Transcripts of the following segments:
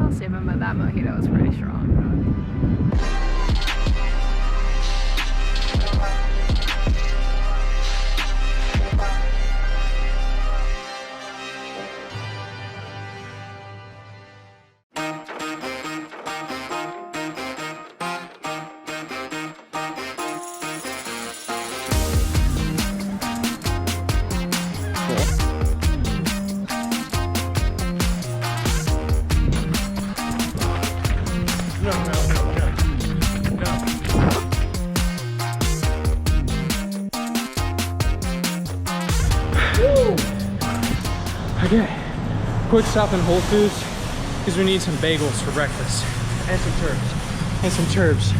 I'll save him, but that mojito was pretty strong. Okay, quick stop in Whole Foods because we need some bagels for breakfast and some turbs. And some turbs.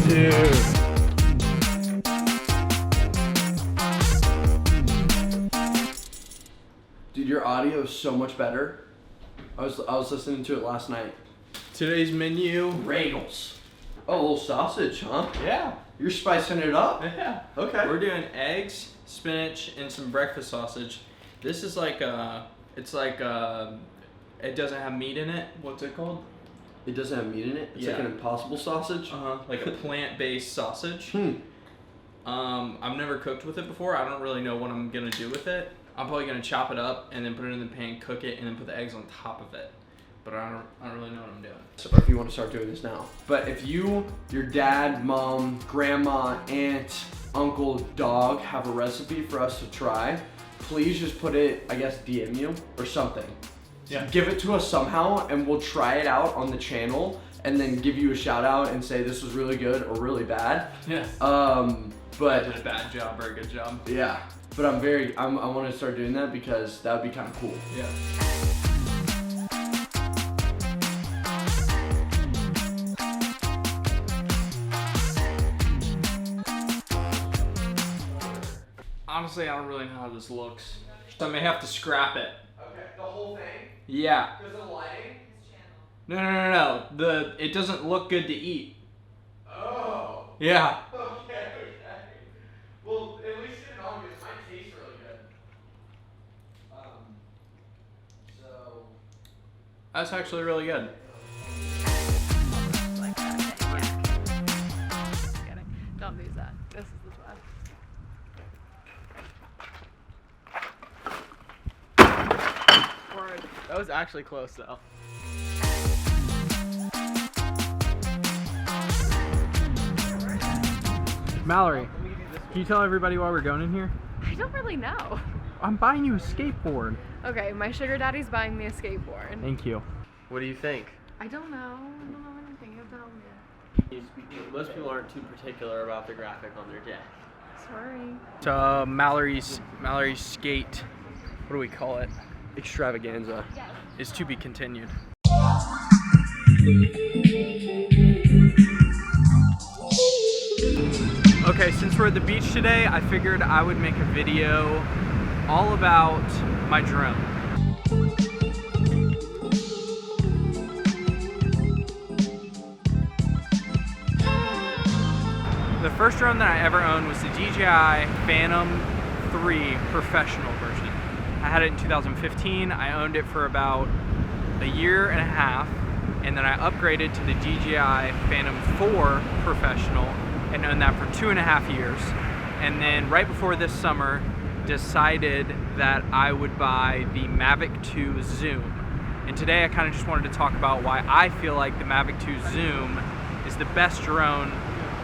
Dude. Dude, your audio is so much better. I was listening to it last night. Today's menu. Bagels. Oh, a little sausage, huh? Yeah. You're spicing it up? Yeah. Okay. We're doing eggs, spinach, and some breakfast sausage. This is like it doesn't have meat in it. What's it called? It doesn't have meat in it? It's like an Impossible sausage? Like a plant-based sausage. I've never cooked with it before. I don't really know what I'm gonna do with it. I'm probably gonna chop it up and then put it in the pan, cook it, and then put the eggs on top of it. But I don't really know what I'm doing. So, or if you want to start doing this now. But if you, your dad, mom, grandma, aunt, uncle, dog have a recipe for us to try, please just put it, I guess, DM you or something. Yeah. Give it to us somehow and we'll try it out on the channel and then give you a shout out and say this was really good or really bad. Yeah. But I did a bad job or a good job. Yeah. But I want to start doing that because that would be kind of cool. Yeah. Honestly, I don't really know how this looks. So I may have to scrap it. Okay, the whole thing? Yeah. Because of the lighting? No. It doesn't look good to eat. Oh. Yeah. Okay. Well, at least get it on because mine tastes really good. So. That's actually really good. Like that, yeah. Just kidding. Don't use that. This is the spot. Word. That was actually close though. Mallory, can you tell everybody why we're going in here? I don't really know. I'm buying you a skateboard. Okay, my sugar daddy's buying me a skateboard. Thank you. What do you think? I don't know anything. You tell me. Most people aren't too particular about the graphic on their deck. Sorry. So Mallory's skate, what do we call it? Extravaganza. Is to be continued. Okay, since we're at the beach today, I figured I would make a video all about my drone. The first drone that I ever owned was the DJI Phantom 3 professional version. I had it in 2015. I owned it for about a year and a half, and then I upgraded to the DJI Phantom 4 professional and owned that for 2.5 years. And then right before this summer, decided that I would buy the MAVIC 2 Zoom. And today I kind of just wanted to talk about why I feel like the MAVIC 2 Zoom is the best drone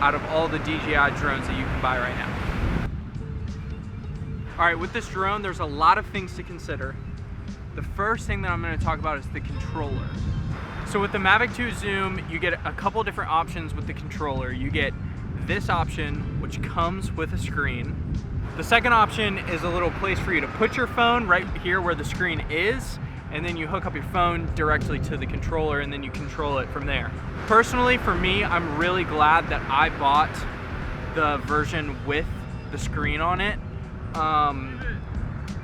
out of all the DJI drones that you can buy right now. All right, with this drone, there's a lot of things to consider. The first thing that I'm going to talk about is the controller. So with the MAVIC 2 Zoom, you get a couple different options with the controller. You get this option, which comes with a screen. The second option is a little place for you to put your phone right here where the screen is, and then you hook up your phone directly to the controller and then you control it from there. Personally, for me, I'm really glad that I bought the version with the screen on it.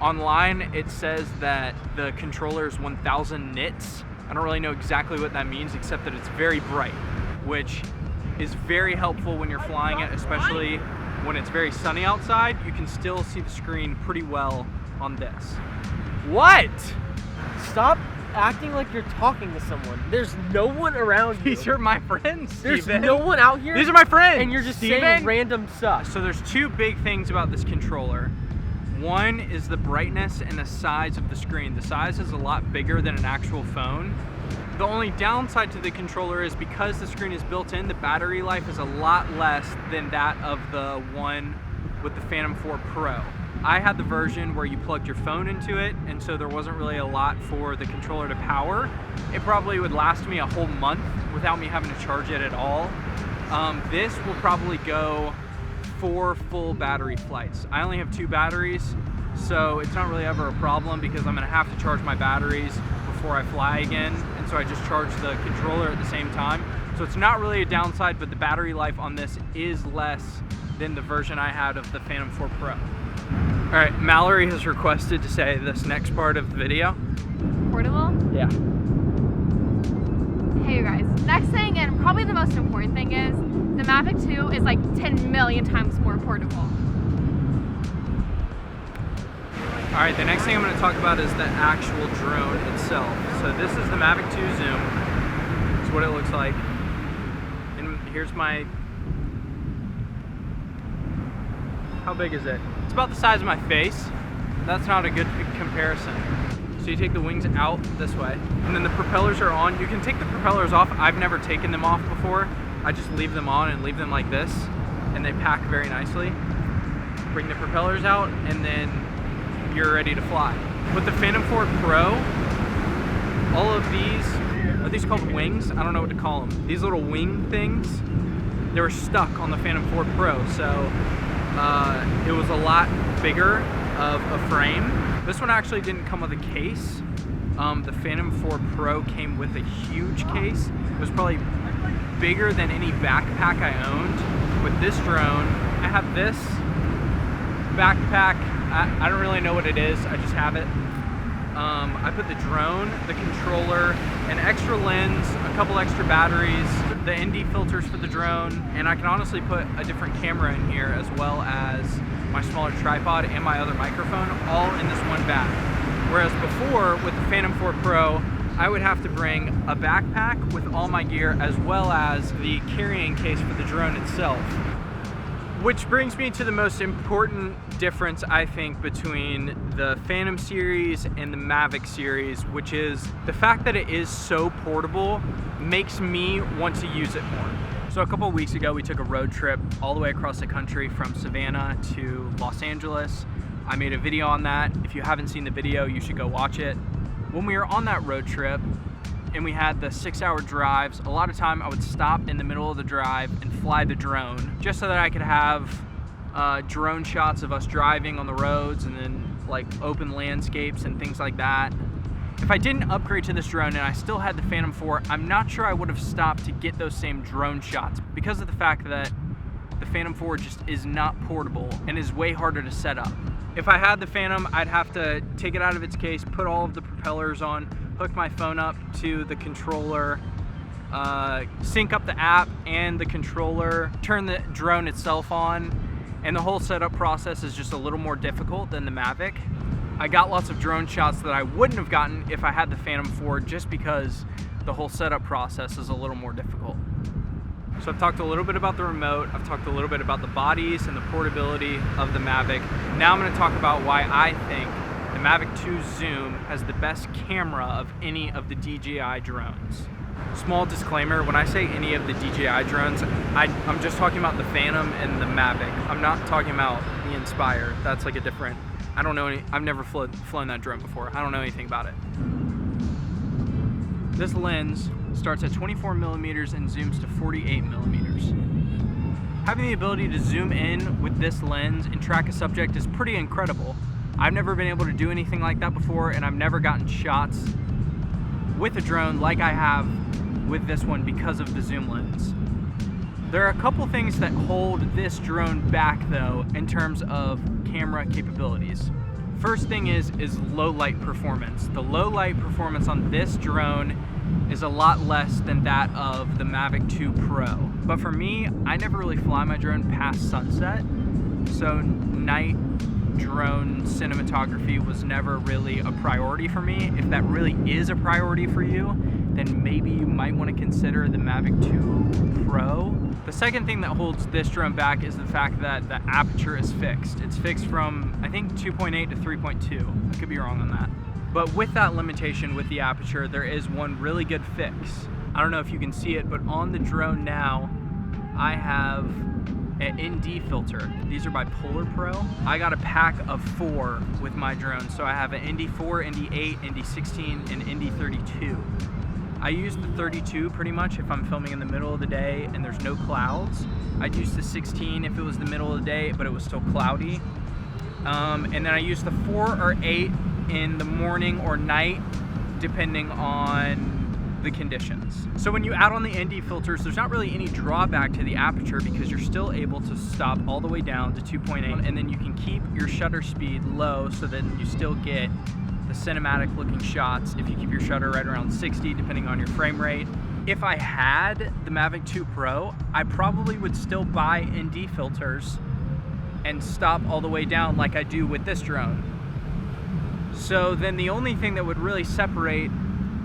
Online, it says that the controller is 1000 nits. I don't really know exactly what that means, except that it's very bright, which is very helpful when you're flying it, especially when it's very sunny outside. You can still see the screen pretty well on this. What? Stop acting like you're talking to someone. There's no one around you. These are my friends, There's Steven. no one out here. These are my friends. And you're just Steven. saying random stuff. So there's two big things about this controller. One is the brightness and the size of the screen. The size is a lot bigger than an actual phone. The only downside to the controller is because the screen is built in, the battery life is a lot less than that of the one with the Phantom 4 Pro. I had the version where you plugged your phone into it, and so there wasn't really a lot for the controller to power. It probably would last me a whole month without me having to charge it at all. This will probably go 4 full battery flights. I only have 2 batteries, so it's not really ever a problem because I'm gonna have to charge my batteries before I fly again, and so I just charge the controller at the same time. So it's not really a downside, but the battery life on this is less than the version I had of the Phantom 4 Pro. All right, Mallory has requested to say this next part of the video. Portable? Yeah. Hey you guys, next thing and probably the most important thing is the MAVIC 2 is like 10 million times more portable. All right, the next thing I'm going to talk about is the actual drone itself. So this is the MAVIC 2 Zoom. It's what it looks like. And here's my... How big is it? It's about the size of my face. That's not a good comparison. So you take the wings out this way, and then the propellers are on. You can take the propellers off. I've never taken them off before. I just leave them on and leave them like this, and they pack very nicely. Bring the propellers out, and then you're ready to fly. With the Phantom 4 Pro, all of these, are these called wings? I don't know what to call them. These little wing things, they were stuck on the Phantom 4 Pro, so it was a lot bigger of a frame. This one actually didn't come with a case. The Phantom 4 Pro came with a huge case. It was probably bigger than any backpack I owned. With this drone, I have this backpack. I don't really know what it is, I just have it. I put the drone, the controller, an extra lens, a couple extra batteries, the ND filters for the drone, and I can honestly put a different camera in here as well as my smaller tripod and my other microphone all in this one bag. Whereas before, with the Phantom 4 Pro, I would have to bring a backpack with all my gear as well as the carrying case for the drone itself. Which brings me to the most important difference, I think, between the Phantom series and the MAVIC series, which is the fact that it is so portable makes me want to use it more. So a couple of weeks ago, we took a road trip all the way across the country from Savannah to Los Angeles. I made a video on that. If you haven't seen the video, you should go watch it. When we were on that road trip, and we had the 6-hour drives, a lot of time I would stop in the middle of the drive and fly the drone just so that I could have drone shots of us driving on the roads and then like open landscapes and things like that. If I didn't upgrade to this drone and I still had the Phantom 4, I'm not sure I would have stopped to get those same drone shots because of the fact that the Phantom 4 just is not portable and is way harder to set up. If I had the Phantom, I'd have to take it out of its case, put all of the propellers on, hook my phone up to the controller, sync up the app and the controller, turn the drone itself on, and the whole setup process is just a little more difficult than the MAVIC. I got lots of drone shots that I wouldn't have gotten if I had the Phantom 4 just because the whole setup process is a little more difficult. So I've talked a little bit about the remote, I've talked a little bit about the bodies and the portability of the MAVIC. Now I'm going to talk about why I think the MAVIC 2 Zoom has the best camera of any of the DJI drones. Small disclaimer, when I say any of the DJI drones, I'm just talking about the Phantom and the MAVIC. I'm not talking about the Inspire. That's like a different, I don't know I've never flown that drone before. I don't know anything about it. This lens starts at 24 millimeters and zooms to 48 millimeters. Having the ability to zoom in with this lens and track a subject is pretty incredible. I've never been able to do anything like that before, and I've never gotten shots with a drone like I have with this one because of the zoom lens. There are a couple things that hold this drone back though in terms of camera capabilities. First thing is low light performance. The low light performance on this drone is a lot less than that of the MAVIC 2 Pro. But for me, I never really fly my drone past sunset. So night drone cinematography was never really a priority for me. If that really is a priority for you, then maybe you might want to consider the MAVIC 2 Pro. The second thing that holds this drone back is the fact that the aperture is fixed. It's fixed from, I think, 2.8 to 3.2. I could be wrong on that. But with that limitation with the aperture, there is one really good fix. I don't know if you can see it, but on the drone now, I have an ND filter. These are by Polar Pro. I got a pack of 4 with my drone. So I have an ND4, ND8, ND16, and ND32. I use the 32 pretty much if I'm filming in the middle of the day and there's no clouds. I'd use the 16 if it was the middle of the day but it was still cloudy. And then I use the 4 or 8 in the morning or night depending on the conditions. So when you add on the ND filters, there's not really any drawback to the aperture because you're still able to stop all the way down to 2.8 and then you can keep your shutter speed low so that you still get the cinematic looking shots if you keep your shutter right around 60 depending on your frame rate. If I had the MAVIC 2 Pro, I probably would still buy ND filters and stop all the way down like I do with this drone. So then the only thing that would really separate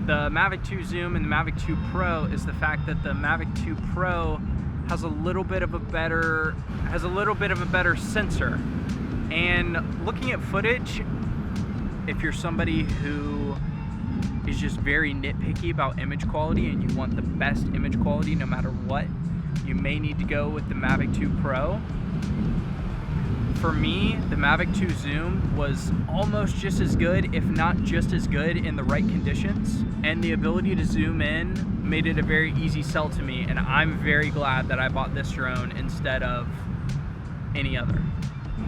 the MAVIC 2 Zoom and the MAVIC 2 Pro is the fact that the MAVIC 2 Pro has a little bit of a better sensor. And looking at footage, if you're somebody who is just very nitpicky about image quality and you want the best image quality no matter what, you may need to go with the MAVIC 2 Pro. For me, the MAVIC 2 Zoom was almost just as good, if not just as good, in the right conditions. And the ability to zoom in made it a very easy sell to me. And I'm very glad that I bought this drone instead of any other.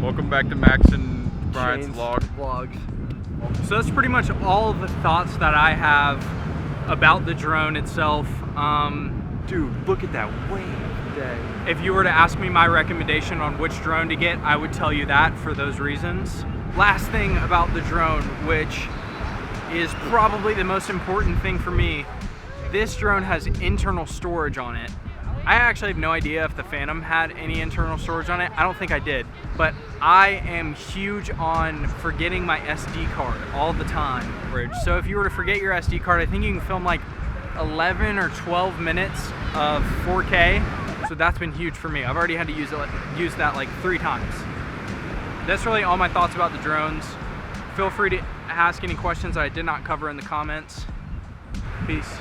Welcome back to Max and Brian's Shane's vlogs. So that's pretty much all the thoughts that I have about the drone itself. Dude, look at that wave. If you were to ask me my recommendation on which drone to get, I would tell you that for those reasons. Last thing about the drone, which is probably the most important thing for me, this drone has internal storage on it. I actually have no idea if the Phantom had any internal storage on it. I don't think I did, but I am huge on forgetting my SD card all the time. So if you were to forget your SD card, I think you can film like 11 or 12 minutes of 4K. So that's been huge for me. I've already had to use that like 3 times. That's really all my thoughts about the drones. Feel free to ask any questions that I did not cover in the comments. Peace.